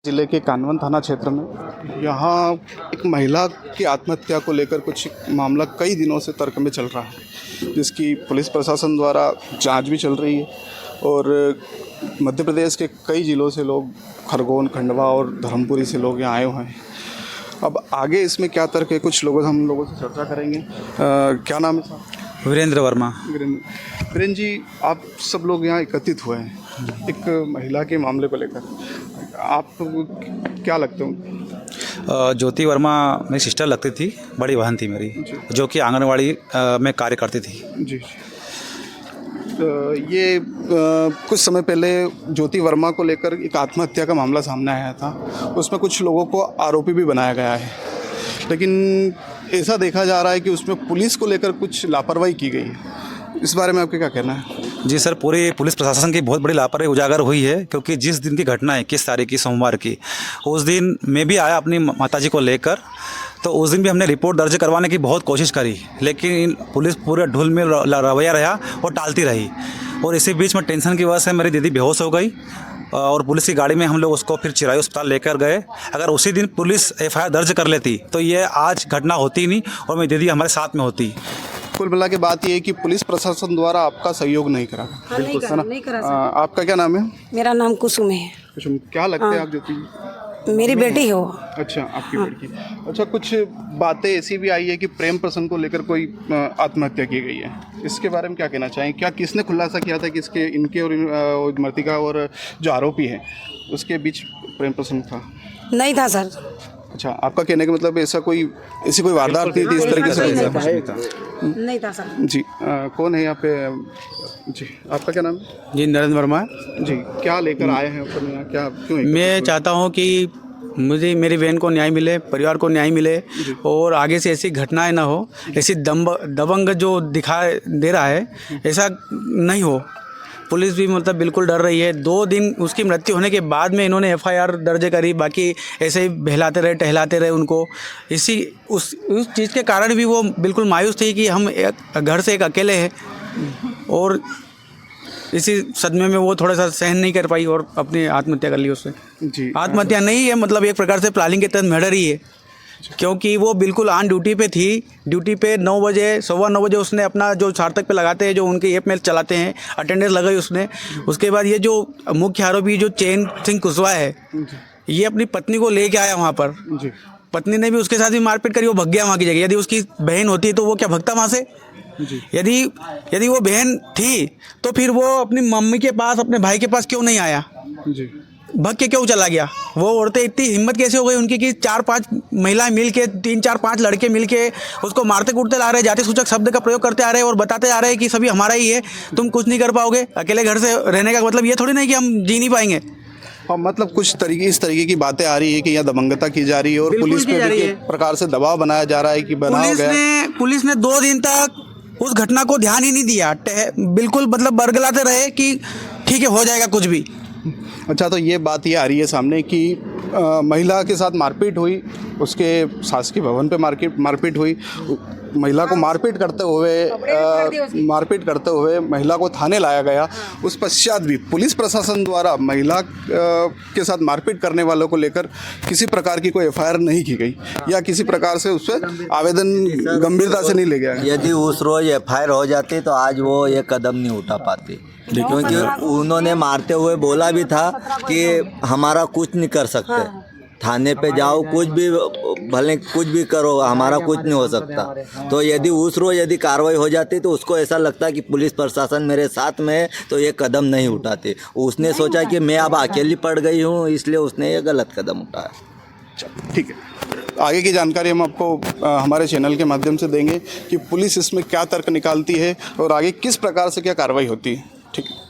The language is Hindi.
जिले के कानवन थाना क्षेत्र में यहाँ एक महिला की आत्महत्या को लेकर कुछ मामला कई दिनों से तर्क में चल रहा है, जिसकी पुलिस प्रशासन द्वारा जांच भी चल रही है और मध्य प्रदेश के कई ज़िलों से लोग, खरगोन, खंडवा और धर्मपुरी से लोग यहाँ आए हुए हैं। अब आगे इसमें क्या तर्क है, कुछ लोगों से हम लोगों से चर्चा करेंगे। क्या नाम है साहब? वीरेंद्र वर्मा। वीरेंद्र जी, आप सब लोग यहाँ एकत्रित हुए हैं एक महिला के मामले को लेकर, आप क्या लगते हो? ज्योति वर्मा मेरी सिस्टर लगती थी, बड़ी बहन थी मेरी, जो कि आंगनवाड़ी में कार्य करती थी। जी। ये कुछ समय पहले ज्योति वर्मा को लेकर एक आत्महत्या का मामला सामने आया था। उसमें कुछ लोगों को आरोपी भी बनाया गया है, लेकिन ऐसा देखा जा रहा है कि उसमें पुलिस को लेकर कुछ लापरवाही की गई है। इस बारे में आपका क्या कहना है? जी सर, पूरी पुलिस प्रशासन की बहुत बड़ी लापरवाही उजागर हुई है, क्योंकि जिस दिन की घटना है 21 तारीख की, सोमवार की, उस दिन मैं भी आया अपनी माताजी को लेकर, तो उस दिन भी हमने रिपोर्ट दर्ज करवाने की बहुत कोशिश करी, लेकिन पुलिस पूरे ढुल में रवैया रहा और टालती रही। और इसी बीच में टेंशन की वजह से मेरी दीदी बेहोश हो गई और पुलिस की गाड़ी में हम लोग उसको फिर चिरायू अस्पताल लेकर गए। अगर उसी दिन पुलिस FIR दर्ज कर लेती तो ये आज घटना होती नहीं और मेरी दीदी हमारे साथ में होती। कुल मिला के बात ये है कि पुलिस प्रशासन द्वारा आपका सहयोग नहीं करा। बिल्कुल सर, नहीं करा सर। आपका क्या नाम है? मेरा नाम कुसुम है। कुसुम, क्या लगते हैं आप ज्योति? मेरी बेटी हो। अच्छा, आपकी बेटी। अच्छा, कुछ बातें ऐसी भी आई है कि प्रेम प्रसंग को लेकर कोई आत्महत्या की गई है, इसके बारे में क्या कहना चाहें? क्या किसने खुलासा किया था कि इनके और मृतिका और जो आरोपी है उसके बीच प्रेम प्रसंग था? नहीं था सर। अच्छा, आपका कहने का मतलब ऐसी कोई वारदात थी इस तरीके से? नहीं था सर। जी। कौन है यहाँ पे? जी, आपका क्या नाम? जी, नरेंद्र वर्मा। जी, क्या लेकर आए हैं ऊपर यहाँ, क्या क्यों? मैं चाहता हूँ कि मुझे मेरी बहन को न्याय मिले, परिवार को न्याय मिले और आगे से ऐसी घटनाएं ना हो, ऐसी दबंग जो दिखा दे रहा है ऐसा नहीं हो। पुलिस भी मतलब बिल्कुल डर रही है। 2 दिन उसकी मृत्यु होने के बाद में इन्होंने FIR दर्ज करी, बाकी ऐसे ही बहलाते रहे, टहलाते रहे उनको। उस चीज़ के कारण भी वो बिल्कुल मायूस थी कि हम घर से एक अकेले हैं, और इसी सदमे में वो थोड़ा सा सहन नहीं कर पाई और अपनी आत्महत्या कर ली उससे। जी। आत्महत्या नहीं है, मतलब एक प्रकार से प्लानिंग के तहत मर्डर ही है, क्योंकि वो बिल्कुल ऑन ड्यूटी पे थी। ड्यूटी पे 9 बजे, 9:15 बजे उसने अपना जो सार्थक पे लगाते हैं, जो उनके ऐप में चलाते हैं, अटेंडेंस लगाई उसने। उसके बाद ये जो मुख्य आरोपी जो चैन सिंह कुशवाहा है, ये अपनी पत्नी को लेके आया वहाँ पर। जी। पत्नी ने भी उसके साथ भी मारपीट करी, वो भग गया वहाँ की जगह। यदि उसकी बहन होती तो वो क्या भगता वहाँ से? जी। यदि वो बहन थी तो फिर वो अपनी मम्मी के पास, अपने भाई के पास क्यों नहीं आया? जी। भग के क्यों चला गया? वो औरतें इतनी हिम्मत कैसे हो गई उनकी कि 4-5 महिलाएं मिल के, 3-4-5 लड़के मिल के उसको मारते कूटते ला रहे, जाति सूचक शब्द का प्रयोग करते आ रहे हैं और बताते आ रहे हैं कि सभी हमारा ही है, तुम कुछ नहीं कर पाओगे। अकेले घर से रहने का मतलब ये थोड़ी नहीं कि हम जी नहीं पाएंगे। हाँ, मतलब कुछ इस तरीके की बातें आ रही है कि यहाँ दबंगता की जा रही है और पुलिस पे भी एक प्रकार से दबाव बनाया जा रहा है कि पुलिस ने 2 दिन तक उस घटना को ध्यान ही नहीं दिया। बिल्कुल मतलब बरगलाते रहे कि ठीक है, हो जाएगा कुछ भी। अच्छा, तो ये बात ये आ रही है सामने कि महिला के साथ मारपीट हुई, उसके शासकीय भवन पे मारपीट हुई, महिला को मारपीट करते हुए महिला को थाने लाया गया। उस पश्चात भी पुलिस प्रशासन द्वारा महिला के साथ मारपीट करने वालों को लेकर किसी प्रकार की कोई FIR नहीं की गई या किसी प्रकार से उस पर आवेदन गंभीरता से नहीं ले गया। यदि उस रोज FIR हो जाती तो आज वो ये कदम नहीं उठा पाती, क्योंकि उन्होंने मारते हुए बोला भी था कि हमारा कुछ नहीं कर सकते, थाने पे जाओ, कुछ भी भले कुछ भी करो, हमारा कुछ नहीं हो सकता। तो यदि उस रोज यदि कार्रवाई हो जाती तो उसको ऐसा लगता कि पुलिस प्रशासन मेरे साथ में है, तो ये कदम नहीं उठाते। उसने सोचा कि मैं अब अकेली पड़ गई हूँ, इसलिए उसने ये गलत कदम उठाया। ठीक है, आगे की जानकारी हम आपको हमारे चैनल के माध्यम से देंगे कि पुलिस इसमें क्या तर्क निकालती है और आगे किस प्रकार से क्या कार्रवाई होती है। ठीक है।